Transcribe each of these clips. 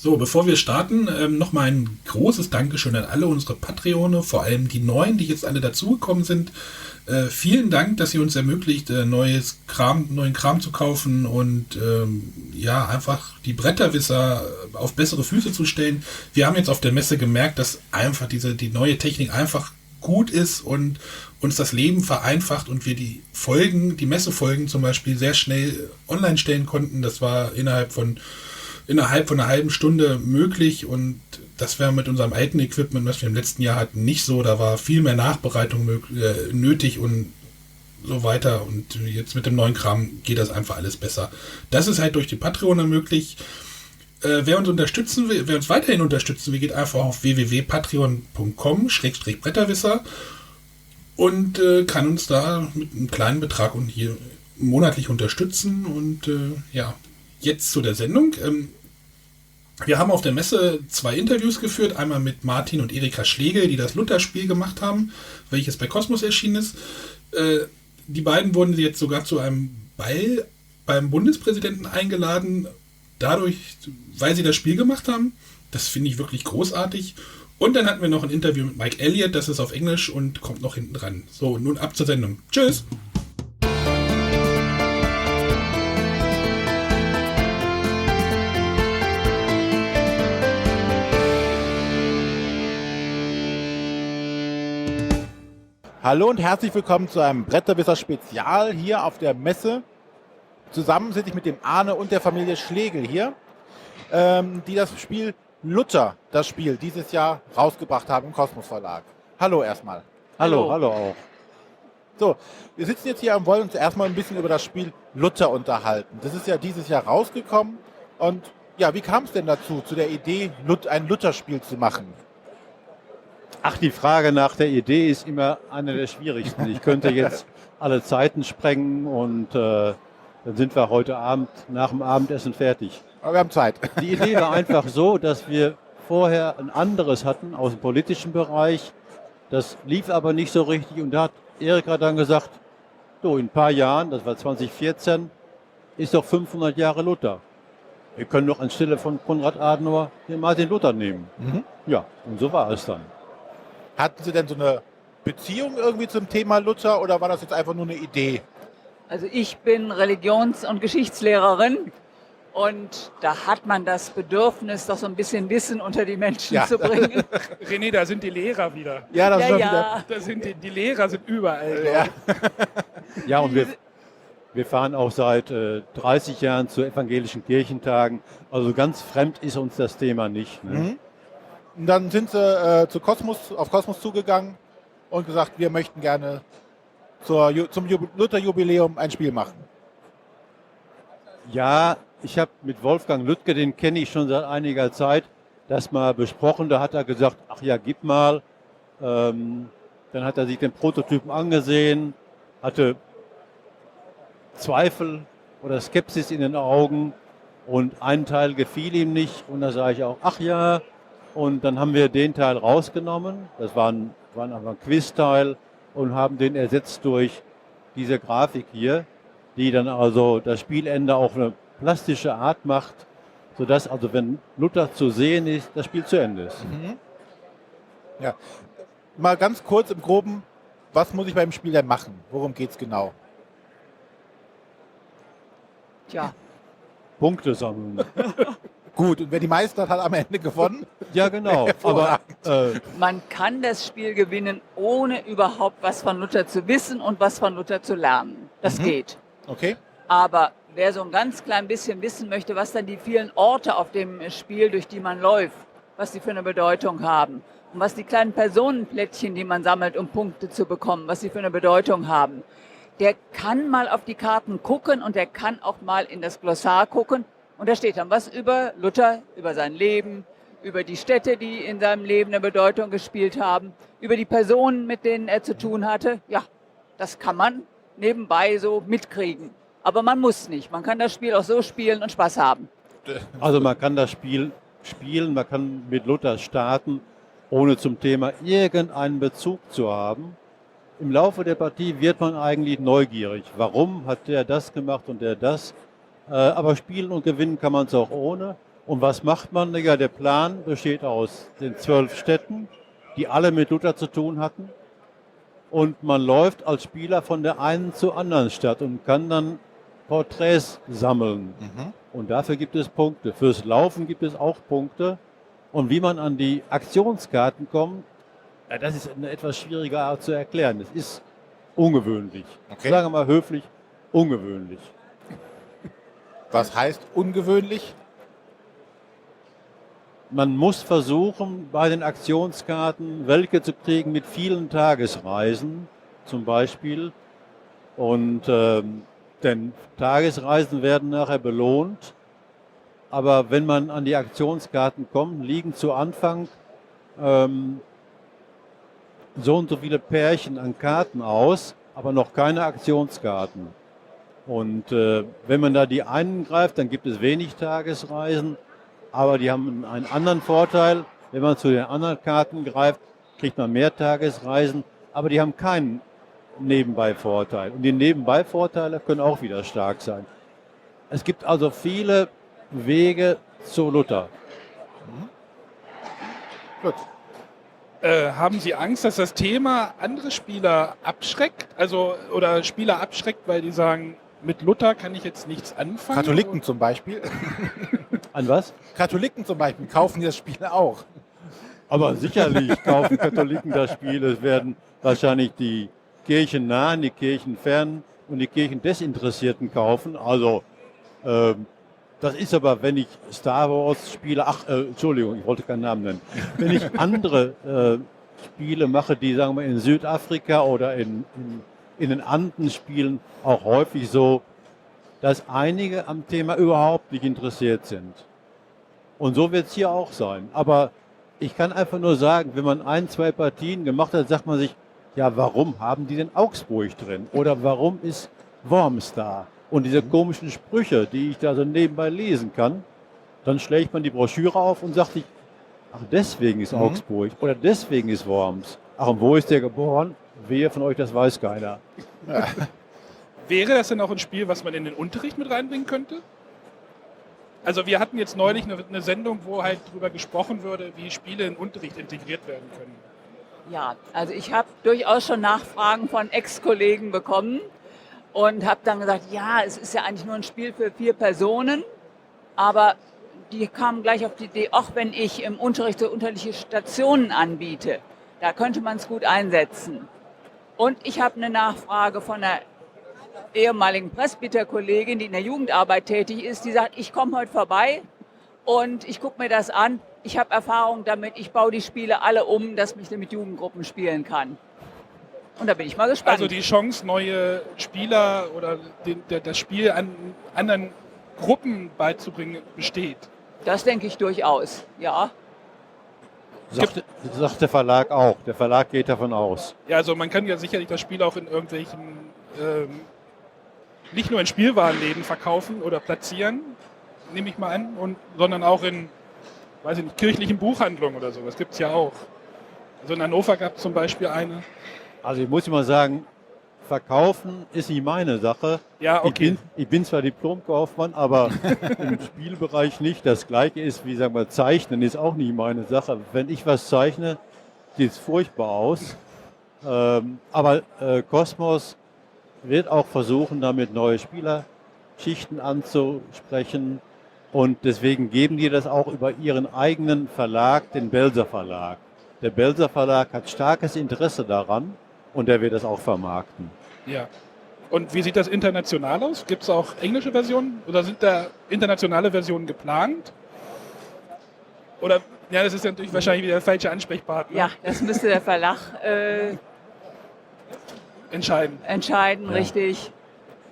So, bevor wir starten, nochmal ein großes Dankeschön an alle unsere Patreone, vor allem die Neuen, die jetzt alle dazugekommen sind. Vielen Dank, dass ihr uns ermöglicht, neuen Kram zu kaufen und einfach die Bretterwisser auf bessere Füße zu stellen. Wir haben jetzt auf der Messe gemerkt, dass einfach die neue Technik einfach gut ist und uns das Leben vereinfacht und wir die Messefolgen zum Beispiel sehr schnell online stellen konnten. Das war innerhalb von einer halben Stunde möglich und das wäre mit unserem alten Equipment, was wir im letzten Jahr hatten, nicht so. Da war viel mehr Nachbereitung nötig und so weiter. Und jetzt mit dem neuen Kram geht das einfach alles besser. Das ist halt durch die Patreoner möglich. Wer uns weiterhin unterstützen will, geht einfach auf www.patreon.com/Bretterwisser und kann uns da mit einem kleinen Betrag und hier monatlich unterstützen. Und jetzt zu der Sendung. Wir haben auf der Messe 2 Interviews geführt, einmal mit Martin und Erika Schlegel, die das Luther-Spiel gemacht haben, welches bei Kosmos erschienen ist. Die beiden wurden jetzt sogar zu einem Ball beim Bundespräsidenten eingeladen, weil sie das Spiel gemacht haben. Das finde ich wirklich großartig. Und dann hatten wir noch ein Interview mit Mike Elliott, das ist auf Englisch und kommt noch hinten dran. So, nun ab zur Sendung. Tschüss! Hallo und herzlich willkommen zu einem Bretterwisser-Spezial hier auf der Messe. Zusammen sitze ich mit dem Arne und der Familie Schlegel hier, die das Spiel Luther, dieses Jahr rausgebracht haben im Kosmos Verlag. Hallo erstmal. Hallo auch. So, wir sitzen jetzt hier und wollen uns erstmal ein bisschen über das Spiel Luther unterhalten. Das ist ja dieses Jahr rausgekommen und ja, wie kam es denn dazu, zu der Idee, ein Luther-Spiel zu machen? Ach, die Frage nach der Idee ist immer eine der schwierigsten. Ich könnte jetzt alle Zeiten sprengen und dann sind wir heute Abend nach dem Abendessen fertig. Aber wir haben Zeit. Die Idee war einfach so, dass wir vorher ein anderes hatten aus dem politischen Bereich. Das lief aber nicht so richtig und da hat Erika dann gesagt, in ein paar Jahren, das war 2014, ist doch 500 Jahre Luther. Wir können doch anstelle von Konrad Adenauer den Martin Luther nehmen. Mhm. Ja, und so war es dann. Hatten Sie denn so eine Beziehung irgendwie zum Thema Luther oder war das jetzt einfach nur eine Idee? Also ich bin Religions- und Geschichtslehrerin und da hat man das Bedürfnis, doch so ein bisschen Wissen unter die Menschen zu bringen. René, da sind die Lehrer wieder. Ja, das ja, wieder. Da sind die Lehrer sind überall. Ja, und wir fahren auch seit 30 Jahren zu evangelischen Kirchentagen. Also ganz fremd ist uns das Thema nicht. Ne? Mhm. Und dann sind sie auf Kosmos zugegangen und gesagt, wir möchten gerne zum Luther-Jubiläum ein Spiel machen. Ja, ich habe mit Wolfgang Lüttke, den kenne ich schon seit einiger Zeit, das mal besprochen. Da hat er gesagt, ach ja, gib mal. Dann hat er sich den Prototypen angesehen, hatte Zweifel oder Skepsis in den Augen und ein Teil gefiel ihm nicht. Und da sage ich auch, ach ja. Und dann haben wir den Teil rausgenommen, das war einfach ein Quizteil und haben den ersetzt durch diese Grafik hier, die dann also das Spielende auf eine plastische Art macht, sodass also wenn Luther zu sehen ist, das Spiel zu Ende ist. Mhm. Ja. Mal ganz kurz im Groben, was muss ich beim Spiel denn machen? Worum geht es genau? Tja. Punkte sammeln. Gut, und wer die meisten hat am Ende gewonnen? Ja, genau. Aber man kann das Spiel gewinnen, ohne überhaupt was von Luther zu wissen und was von Luther zu lernen. Das geht. Okay. Aber wer so ein ganz klein bisschen wissen möchte, was dann die vielen Orte auf dem Spiel, durch die man läuft, was die für eine Bedeutung haben und was die kleinen Personenplättchen, die man sammelt, um Punkte zu bekommen, was sie für eine Bedeutung haben, der kann mal auf die Karten gucken und der kann auch mal in das Glossar gucken. Und da steht dann was über Luther, über sein Leben, über die Städte, die in seinem Leben eine Bedeutung gespielt haben, über die Personen, mit denen er zu tun hatte. Ja, das kann man nebenbei so mitkriegen. Aber man muss nicht. Man kann das Spiel auch so spielen und Spaß haben. Also man kann das Spiel spielen, man kann mit Luther starten, ohne zum Thema irgendeinen Bezug zu haben. Im Laufe der Partie wird man eigentlich neugierig. Warum hat der das gemacht und der das? Aber spielen und gewinnen kann man es auch ohne. Und was macht man? Ja, der Plan besteht aus den 12 Städten, die alle mit Luther zu tun hatten. Und man läuft als Spieler von der einen zur anderen Stadt und kann dann Porträts sammeln. Und dafür gibt es Punkte. Fürs Laufen gibt es auch Punkte. Und wie man an die Aktionskarten kommt, ja, das ist eine etwas schwierige Art zu erklären. Das ist ungewöhnlich. Okay. Sagen wir mal höflich, ungewöhnlich. Was heißt ungewöhnlich? Man muss versuchen, bei den Aktionskarten welche zu kriegen mit vielen Tagesreisen zum Beispiel. Und denn Tagesreisen werden nachher belohnt. Aber wenn man an die Aktionskarten kommt, liegen zu Anfang so und so viele Pärchen an Karten aus, aber noch keine Aktionskarten. Und wenn man da die einen greift, dann gibt es wenig Tagesreisen. Aber die haben einen anderen Vorteil. Wenn man zu den anderen Karten greift, kriegt man mehr Tagesreisen. Aber die haben keinen Nebenbei-Vorteil. Und die Nebenbei-Vorteile können auch wieder stark sein. Es gibt also viele Wege zu Luther. Gut. Haben Sie Angst, dass das Thema andere Spieler abschreckt? Also, oder Spieler abschreckt, weil die sagen, mit Luther kann ich jetzt nichts anfangen? Katholiken zum Beispiel. An was? Katholiken zum Beispiel kaufen das Spiel auch. Aber sicherlich kaufen Katholiken das Spiel. Es werden wahrscheinlich die kirchennahen, die kirchenfernen und die Kirchendesinteressierten kaufen. Also, das ist aber, wenn ich Star Wars spiele, Entschuldigung, ich wollte keinen Namen nennen. Wenn ich andere Spiele mache, die, sagen wir, in Südafrika oder in den Anden spielen, auch häufig so, dass einige am Thema überhaupt nicht interessiert sind. Und so wird es hier auch sein. Aber ich kann einfach nur sagen, wenn man 1, 2 Partien gemacht hat, sagt man sich, ja, warum haben die denn Augsburg drin? Oder warum ist Worms da? Und diese komischen Sprüche, die ich da so nebenbei lesen kann, dann schlägt man die Broschüre auf und sagt sich, ach, deswegen ist Augsburg oder deswegen ist Worms. Ach, und wo ist der geboren? Wer von euch, das weiß keiner. Ja. Wäre das denn auch ein Spiel, was man in den Unterricht mit reinbringen könnte? Also wir hatten jetzt neulich eine Sendung, wo halt darüber gesprochen würde, wie Spiele in Unterricht integriert werden können. Ja, also ich habe durchaus schon Nachfragen von Ex-Kollegen bekommen und habe dann gesagt, ja, es ist ja eigentlich nur ein Spiel für 4 Personen, aber die kamen gleich auf die Idee, auch wenn ich im Unterricht so unterschiedliche Stationen anbiete, da könnte man es gut einsetzen. Und ich habe eine Nachfrage von einer ehemaligen Presbyterkollegin, die in der Jugendarbeit tätig ist, die sagt, ich komme heute vorbei und ich gucke mir das an. Ich habe Erfahrung damit, ich baue die Spiele alle um, dass ich mit Jugendgruppen spielen kann. Und da bin ich mal gespannt. Also die Chance, neue Spieler oder das Spiel an anderen Gruppen beizubringen, Das denke ich durchaus, ja. Sagt der Verlag auch. Der Verlag geht davon aus. Ja, also man kann ja sicherlich das Spiel auch in irgendwelchen, nicht nur in Spielwarenläden verkaufen oder platzieren, nehme ich mal an, sondern auch in, weiß ich nicht, kirchlichen Buchhandlungen oder so. Das gibt es ja auch. Also in Hannover gab es zum Beispiel eine. Also ich muss mal sagen, verkaufen ist nicht meine Sache. Ja, okay. Ich bin zwar Diplomkaufmann, aber im Spielbereich nicht. Das Gleiche ist, wie sagen wir, Zeichnen ist auch nicht meine Sache. Wenn ich was zeichne, sieht es furchtbar aus. Aber Kosmos wird auch versuchen, damit neue Spielerschichten anzusprechen. Und deswegen geben die das auch über ihren eigenen Verlag, den Belser Verlag. Der Belser Verlag hat starkes Interesse daran und der wird das auch vermarkten. Ja. Und wie sieht das international aus? Gibt es auch englische Versionen oder sind da internationale Versionen geplant? Oder, ja, das ist ja natürlich wahrscheinlich wieder der falsche Ansprechpartner. Ja, das müsste der Verlag entscheiden. Ja. Richtig.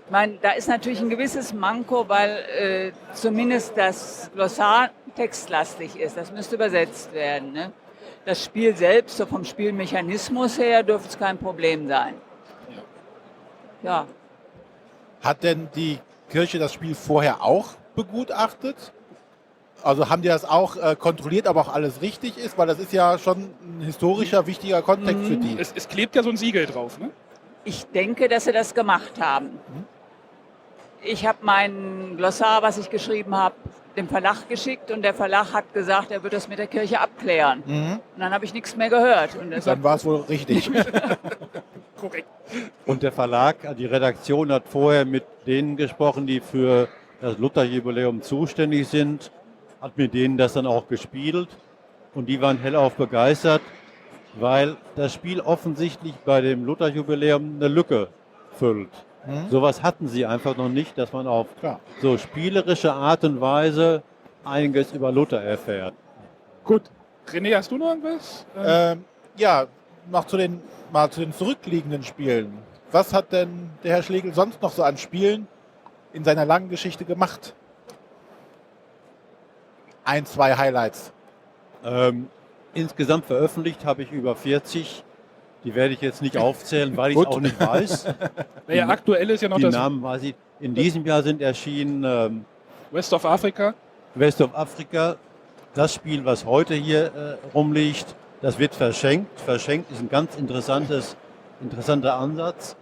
Ich meine, da ist natürlich ein gewisses Manko, weil zumindest das Glossar textlastig ist. Das müsste übersetzt werden. Ne? Das Spiel selbst, so vom Spielmechanismus her, dürfte es kein Problem sein. Ja. Hat denn die Kirche das Spiel vorher auch begutachtet? Also haben die das auch kontrolliert, ob auch alles richtig ist? Weil das ist ja schon ein historischer, wichtiger Kontext für die. Es klebt ja so ein Siegel drauf, ne? Ich denke, dass sie das gemacht haben. Ich habe mein Glossar, was ich geschrieben habe, dem Verlag geschickt und der Verlag hat gesagt, er würde das mit der Kirche abklären. Und dann habe ich nichts mehr gehört. Und Dann war es wohl richtig. Korrekt. Und der Verlag, die Redaktion hat vorher mit denen gesprochen, die für das Luther-Jubiläum zuständig sind, hat mit denen das dann auch gespielt und die waren hellauf begeistert, weil das Spiel offensichtlich bei dem Luther-Jubiläum eine Lücke füllt. Sowas hatten sie einfach noch nicht, dass man auf so spielerische Art und Weise einiges über Luther erfährt. Gut. René, hast du noch irgendwas? Ja, noch zu den zurückliegenden Spielen. Was hat denn der Herr Schlegel sonst noch so an Spielen in seiner langen Geschichte gemacht? 1, 2 Highlights. Insgesamt veröffentlicht habe ich über 40. Die werde ich jetzt nicht aufzählen, weil ich es auch nicht weiß. Naja, aktuell ist ja noch Die das Namen weiß ich. In diesem Jahr sind erschienen West of Africa. West of Africa. Das Spiel, was heute hier rumliegt, das wird verschenkt. Verschenkt ist ein ganz interessanter Ansatz.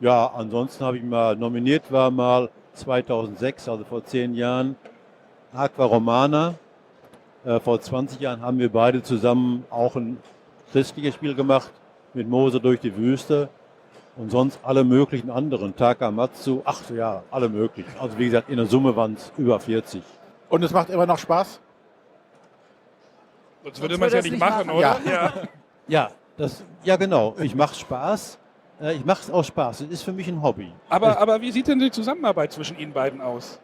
Ja, ansonsten habe ich mal nominiert, war mal 2006, also vor 10 Jahren, Aqua Romana. Vor 20 Jahren haben wir beide zusammen auch ein christliches Spiel gemacht mit Mose durch die Wüste und sonst alle möglichen anderen. Takamatsu, ach ja, alle möglichen. Also wie gesagt, in der Summe waren es über 40. Und es macht immer noch Spaß? Sonst würde man es ja nicht machen, oder? Ja. Ja, genau. Ich mache Spaß. Ich mache es aus Spaß. Es ist für mich ein Hobby. Aber wie sieht denn die Zusammenarbeit zwischen Ihnen beiden aus?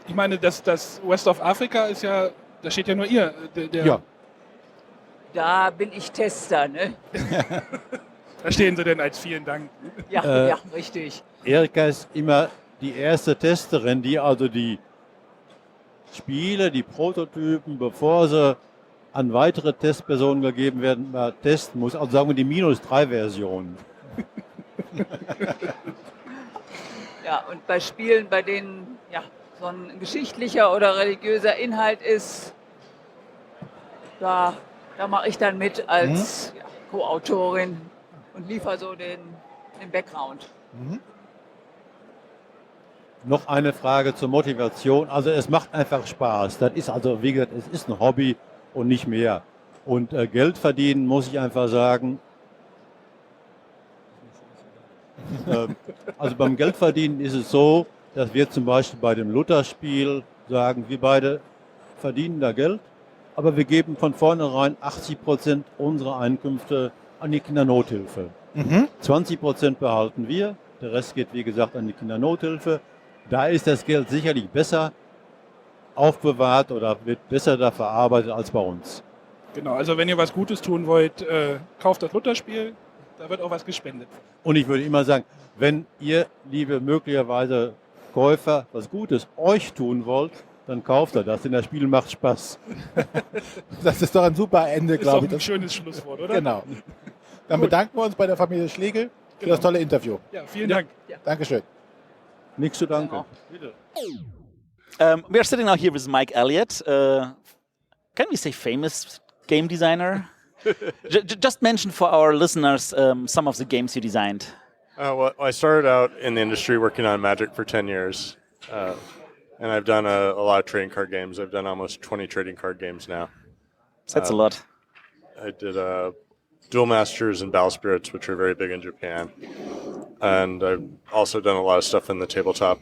Ich meine, das West of Africa ist ja, da steht ja nur ihr. Ja. Da bin ich Tester, ne? Da stehen Sie denn als vielen Dank. Ja, richtig. Erika ist immer die erste Testerin, die also die Spiele, die Prototypen, bevor sie an weitere Testpersonen gegeben werden, mal testen muss. Also sagen wir die -3-Version. Ja, und bei Spielen, bei denen so ein geschichtlicher oder religiöser Inhalt ist, da mache ich dann mit als Co-Autorin und liefere so den Background. Noch eine Frage zur Motivation. Also es macht einfach Spaß. Das ist also, wie gesagt, es ist ein Hobby und nicht mehr. Und Geld verdienen, muss ich einfach sagen. Also beim Geldverdienen ist es so, dass wir zum Beispiel bei dem Luther-Spiel sagen, wir beide verdienen da Geld, aber wir geben von vornherein 80% unserer Einkünfte an die Kindernothilfe. 20% behalten wir, der Rest geht wie gesagt an die Kindernothilfe. Da ist das Geld sicherlich besser aufbewahrt oder wird besser da verarbeitet als bei uns. Genau, also wenn ihr was Gutes tun wollt, kauft das Lutherspiel, da wird auch was gespendet. Und ich würde immer sagen, wenn ihr, liebe möglicherweise Käufer, was Gutes euch tun wollt, dann kauft ihr das, denn das Spiel macht Spaß. Das ist doch ein super Ende, glaube ich. Ist doch ein schönes Schlusswort, oder? Genau. Dann bedanken wir uns bei der Familie Schlegel für das tolle Interview. Ja, vielen Dank. Ja. Dankeschön. Nichts zu danken. Bitte. We are sitting now here with Mike Elliott. Can we say famous game designer? Just mention for our listeners some of the games you designed. Well, I started out in the industry working on Magic for 10 years. And I've done a lot of trading card games. I've done almost 20 trading card games now. That's a lot. I did Duel Masters and Battle Spirits, which are very big in Japan. And I've also done a lot of stuff in the tabletop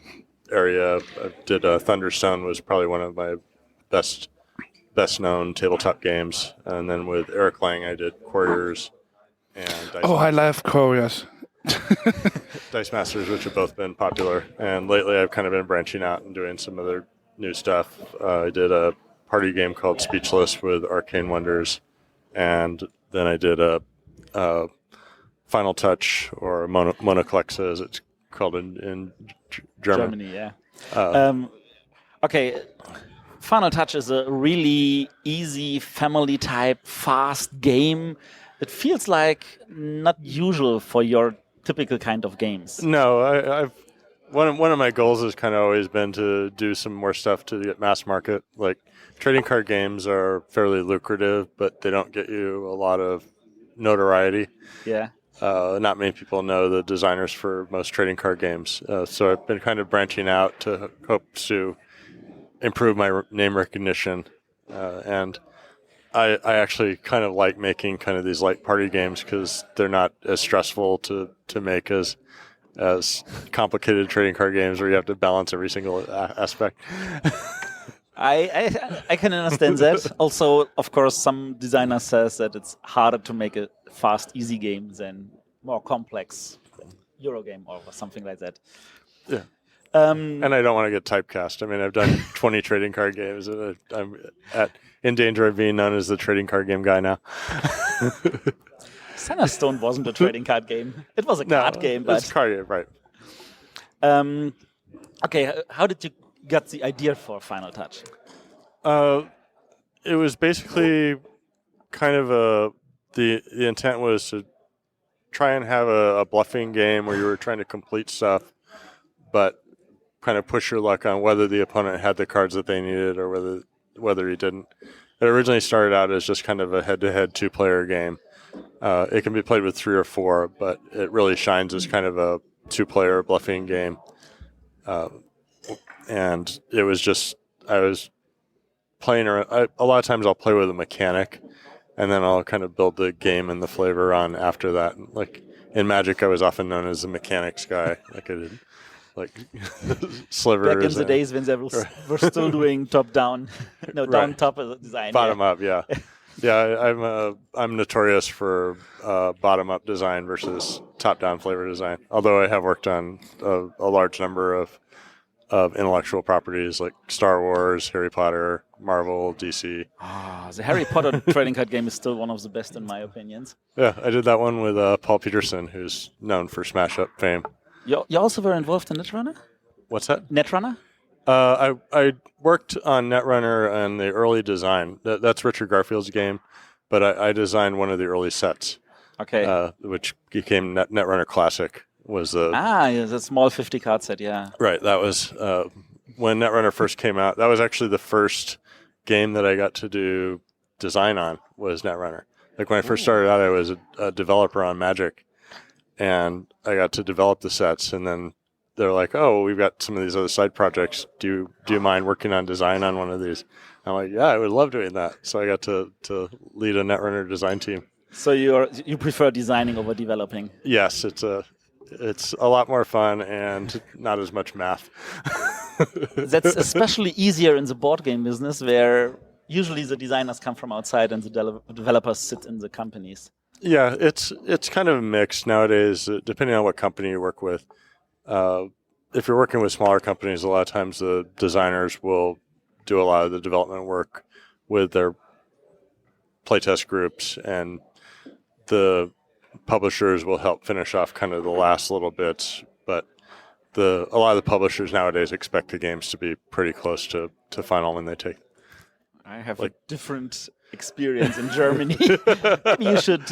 area. I did Thunderstone, was probably one of my best known tabletop games. And then with Eric Lang, I did Couriers and Dice Masters. I love Couriers. Dice Masters, which have both been popular. And lately I've kind of been branching out and doing some other new stuff. I did a party game called Speechless with Arcane Wonders. And then I did a Final Touch, or Monoclexa, as it's called in German. Germany, yeah. Okay, Final Touch is a really easy, family-type, fast game. It feels like not usual for your typical kind of games. No, I've one of my goals has kind of always been to do some more stuff to get mass market. Like, trading card games are fairly lucrative, but they don't get you a lot of notoriety. Yeah. Not many people know the designers for most trading card games. So I've been kind of branching out to hope to improve my name recognition, and I actually kind of like making kind of these light party games because they're not as stressful to make as complicated trading card games where you have to balance every single aspect. I can understand that. Also, of course, some designer says that it's harder to make a fast, easy game than more complex Euro game or something like that. Yeah. And I don't want to get typecast. I mean, I've done 20 trading card games, and I'm in danger of being known as the trading card game guy now. Stone wasn't a trading card game. It was a card game, but it's a card game, right? Okay, how did you get the idea for Final Touch? It was basically kind of the intent was to try and have a bluffing game where you were trying to complete stuff, but kind of push your luck on whether the opponent had the cards that they needed or whether he didn't. It originally started out as just kind of a head-to-head two-player game. It can be played with 3 or 4, but it really shines as kind of a two-player bluffing game. And it was just, I was playing around. A lot of times I'll play with a mechanic, and then I'll kind of build the game and the flavor on after that. Like in Magic, I was often known as the mechanics guy. Like I did, like slivers. Back in the days when they were still doing top-down, no, Right. down-top design. Bottom up, yeah. Yeah, I'm notorious for bottom-up design versus top-down flavor design. Although I have worked on a large number of intellectual properties like Star Wars, Harry Potter, Marvel, DC. The Harry Potter trading card game is still one of the best in my opinions. Yeah, I did that one with Paul Peterson, who's known for Smash Up fame. You also were involved in Netrunner? What's that? Netrunner? I worked on Netrunner and the early design. That's Richard Garfield's game, but I designed one of the early sets. Okay. Which became Netrunner Classic. Was the yeah, the small 50 card set, yeah. Right, that was when Netrunner first came out. That was actually the first game that I got to do design on was Netrunner. Like when I first started out, I was a developer on Magic, and I got to develop the sets, and then they're like, "Oh, we've got some of these other side projects. Do you mind working on design on one of these?" I'm like, "Yeah, I would love doing that." So I got to lead a Netrunner design team. So you prefer designing over developing? Yes, it's a lot more fun and not as much math. That's especially easier in the board game business, where usually the designers come from outside and the developers sit in the companies. Yeah, it's kind of mixed nowadays, depending on what company you work with. If you're working with smaller companies, a lot of times the designers will do a lot of the development work with their playtest groups, and the publishers will help finish off kind of the last little bits. But a lot of the publishers nowadays expect the games to be pretty close to final when they take. I have a different experience in Germany. Maybe you should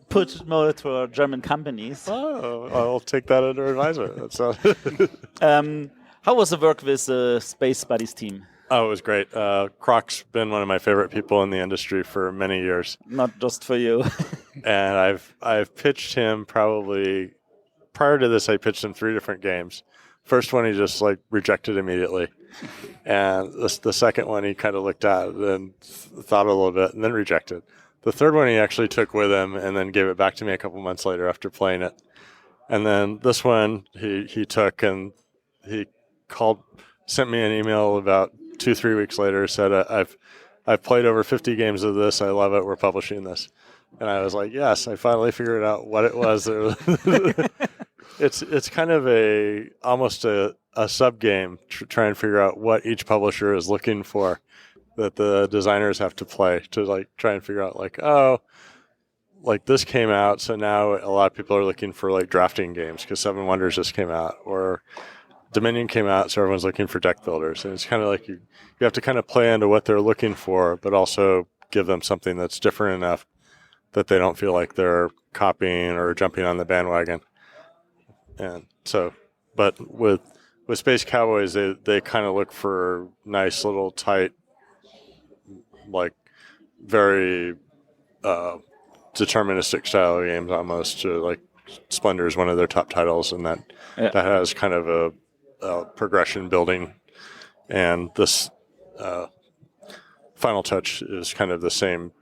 put more to German companies. Oh, I'll take that under advisement. How was the work with the Space Buddies team? Oh, it was great. Croc's been one of my favorite people in the industry for many years. Not just for you. And I've pitched him probably, prior to this, I pitched him 3 different games. First one, he just rejected immediately. And the second one, he kind of looked at and thought a little bit and then rejected. The third one, he actually took with him and then gave it back to me a couple months later after playing it. And then this one, he took and he sent me an email about 2-3 weeks later, said, I've played over 50 games of this. I love it. We're publishing this. And I was like, yes, I finally figured out what it was. It's kind of almost a sub game, try and figure out what each publisher is looking for that the designers have to play to try and figure out this came out, so now a lot of people are looking for drafting games because Seven Wonders just came out, or Dominion came out, so everyone's looking for deck builders. And it's kind of you have to kind of play into what they're looking for, but also give them something that's different enough that they don't feel like they're copying or jumping on the bandwagon. And so, but with Space Cowboys, they kind of look for nice little tight, very deterministic style games almost. Splendor is one of their top titles, and that has kind of a progression building And this Final Touch is kind of the same.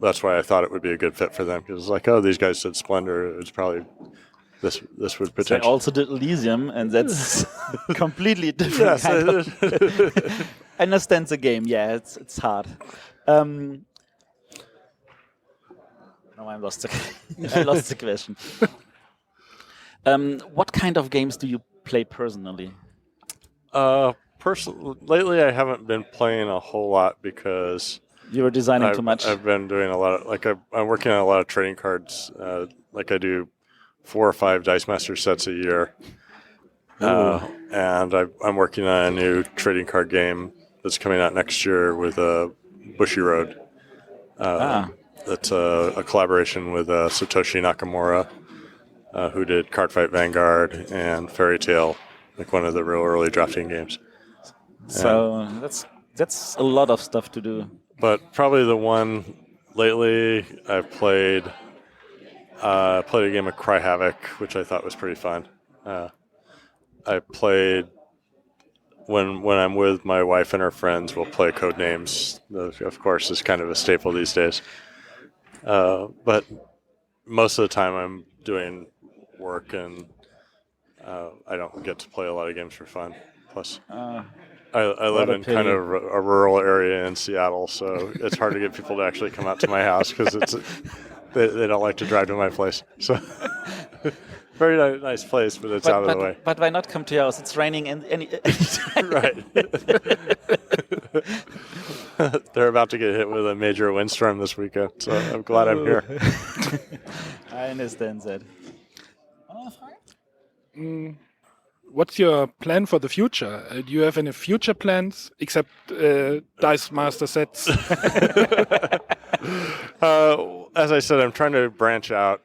That's why I thought it would be a good fit for them, because it's like, oh, these guys did Splendor. It's probably this would potentially. They also did Elysium, and that's completely different. I understand the game. Yeah, it's hard. No, I lost the question. What kind of games do you play personally? Lately, I haven't been playing a whole lot because you were designing too much. I've been doing a lot of I'm working on a lot of trading cards. I do 4 or 5 Dice Master sets a year, and I'm working on a new trading card game that's coming out next year with Bushy Road. That's a collaboration with Satoshi Nakamura, who did Cardfight Vanguard and Fairy Tale, like one of the real early drafting games. So that's a lot of stuff to do. But probably the one lately I've played a game of Cry Havoc, which I thought was pretty fun. I played when I'm with my wife and her friends, we'll play Codenames. Of course, is kind of a staple these days. But most of the time I'm doing work, and I don't get to play a lot of games for fun. Plus, I live in kind of a rural area in Seattle, so it's hard to get people to actually come out to my house because they don't like to drive to my place. So, very nice place, but it's out of the way. But why not come to your house? It's raining any time. Right. They're about to get hit with a major windstorm this weekend, so I'm glad I'm here. I understand that. What's your plan for the future? Do you have any future plans except Dice Master sets? As I said, I'm trying to branch out.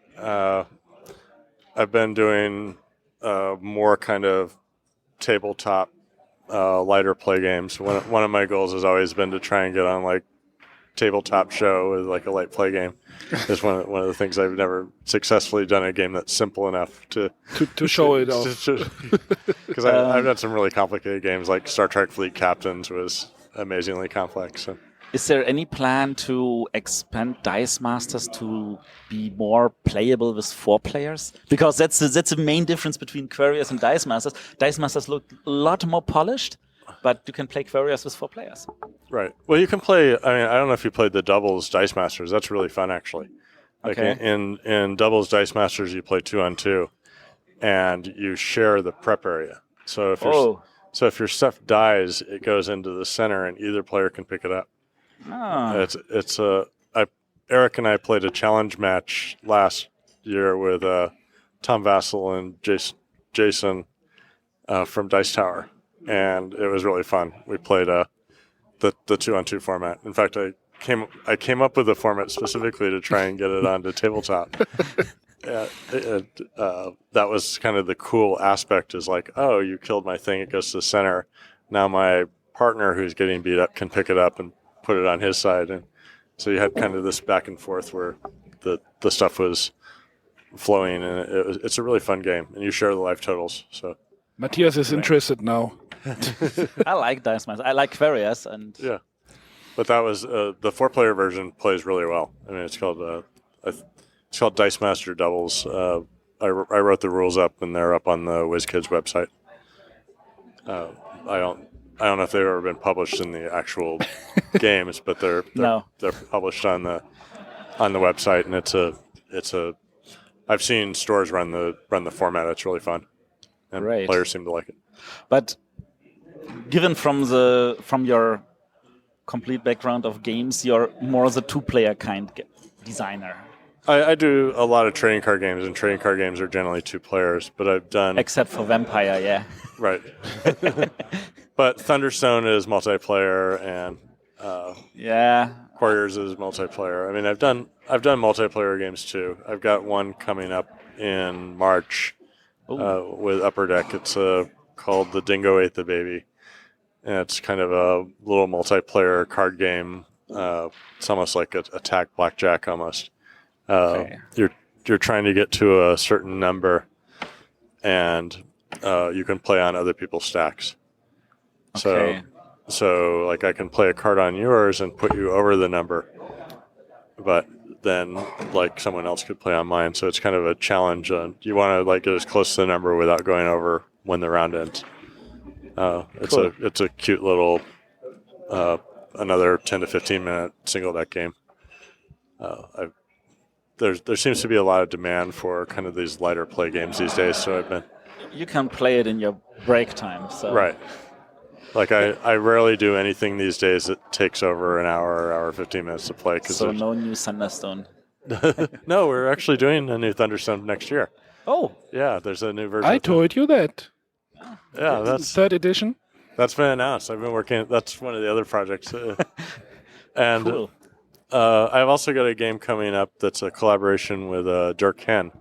I've been doing more kind of tabletop, lighter play games. One of my goals has always been to try and get on like tabletop show with like a light play game. It's one of the things I've never successfully done a game that's simple enough to show it off. Because I've done some really complicated games, like Star Trek Fleet Captains was amazingly complex. So. Is there any plan to expand Dice Masters to be more playable with 4 players? Because that's the main difference between Queriers and Dice Masters. Dice Masters look a lot more polished, but you can play Queriers with 4 players. Right. Well, you can play. I mean, I don't know if you played the doubles Dice Masters. That's really fun, actually. Like in doubles Dice Masters, you play 2-on-2, and you share the prep area. So if your stuff dies, it goes into the center, and either player can pick it up. Eric and I played a challenge match last year with Tom Vassell and Jason from Dice Tower, and it was really fun. We played the 2-on-2 format. In fact, I came up with the format specifically to try and get it onto tabletop. That was kind of the cool aspect, is like, oh, you killed my thing, it goes to the center. Now my partner who's getting beat up can pick it up and put it on his side. And so you had kind of this back and forth where the stuff was flowing, and it's a really fun game, and you share the life totals. So Matthias is interested now. I like Dice Masters. I like Queriers, and yeah, but that was the 4-player version plays really well. I mean, it's called Dice Master Doubles. I wrote the rules up, and they're up on the WizKids website. I don't know if they've ever been published in the actual games, but they're published on the website, and I've seen stores run the format. It's really fun, and Great. Players seem to like it. But given from your complete background of games, you're more the 2-player kind designer. I do a lot of trading card games, and trading card games are generally 2 players. But I've done except for Vampire, yeah. Right. But Thunderstone is multiplayer, and Warriors is multiplayer. I mean, I've done multiplayer games too. I've got one coming up in March with Upper Deck. It's called The Dingo Ate the Baby, and it's kind of a little multiplayer card game. It's almost like attack blackjack almost. You're trying to get to a certain number, and you can play on other people's stacks. Okay. So like I can play a card on yours and put you over the number, but then like someone else could play on mine. So it's kind of a challenge. You want to like get as close to the number without going over when the round ends. It's a cute little another 10 to 15 minute single deck game. There seems to be a lot of demand for kind of these lighter play games these days. So You can play it in your break time. So. Right. Like I rarely do anything these days that takes over an hour 15 minutes to play. So no new Thunderstone. No, we're actually doing a new Thunderstone next year. Oh. Yeah, there's a new version. I told you that. Yeah, that's 3rd edition. That's been announced. I've been working. That's one of the other projects. And Cool. I've also got a game coming up that's a collaboration with Dirk Henn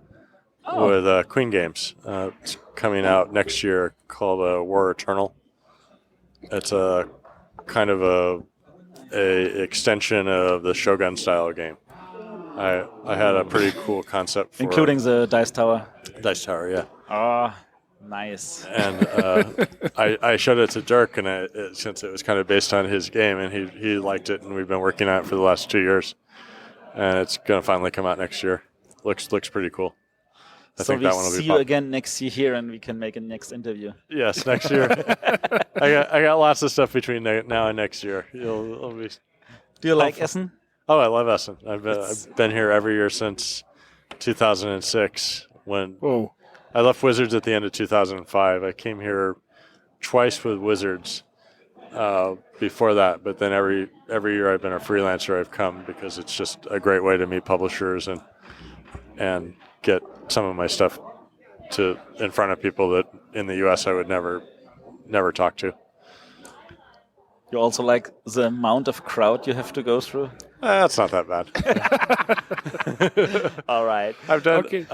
with Queen Games. It's coming out next year called War Eternal. It's a kind of a extension of the Shogun style game. I had a pretty cool concept for Including the Dice Tower. Dice Tower, yeah. Oh, nice. And I showed it to Dirk, and since it was kind of based on his game, and he liked it, and we've been working on it for the last 2 years. And it's going to finally come out next year. Looks pretty cool. I So think we that one will be see you again next year here, and we can make a next interview. Yes, next year. I got lots of stuff between now and next year. You'll be. Do you like Essen? Oh, I love Essen. I've been here every year since 2006 when I left Wizards at the end of 2005. I came here twice with Wizards before that, but then every year I've been a freelancer. I've come because it's just a great way to meet publishers and get some of my stuff in front of people that in the U.S. I would never talk to. You also like the amount of crowd you have to go through? That's not that bad. All right. I've done. Okay.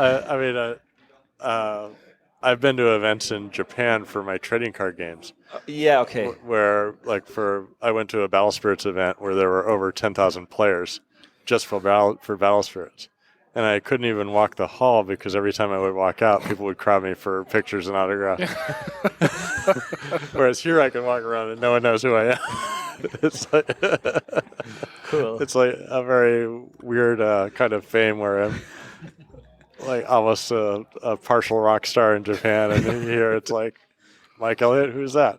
I've been to events in Japan for my trading card games. Yeah. Okay. Where I went to a Battle Spirits event where there were over 10,000 players just for Battle Spirits. And I couldn't even walk the hall because every time I would walk out, people would crowd me for pictures and autographs. Whereas here I can walk around and no one knows who I am. It's like Cool. It's like a very weird kind of fame where I'm like almost a partial rock star in Japan, and then here it's like Mike Elliott. Who's that?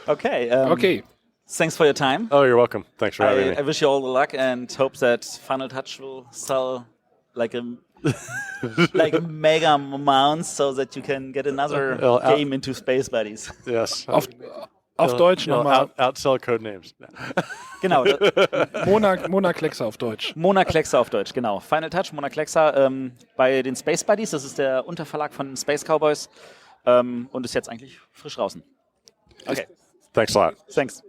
Okay. Okay. Thanks for your time. Oh, you're welcome. Thanks for having me. I wish you all the luck and hope that Final Touch will sell like a mega amount so that you can get another game into Space Buddies. Yes. Auf Deutsch nochmal. Outsell Codenames. Genau. Mona Kleckser auf Deutsch. Mona Kleckser auf Deutsch, genau. Final Touch, Mona Kleckser bei den Space Buddies. Das ist der Unterverlag von Space Cowboys und ist jetzt eigentlich frisch draußen. Okay. Thanks a lot. Thanks.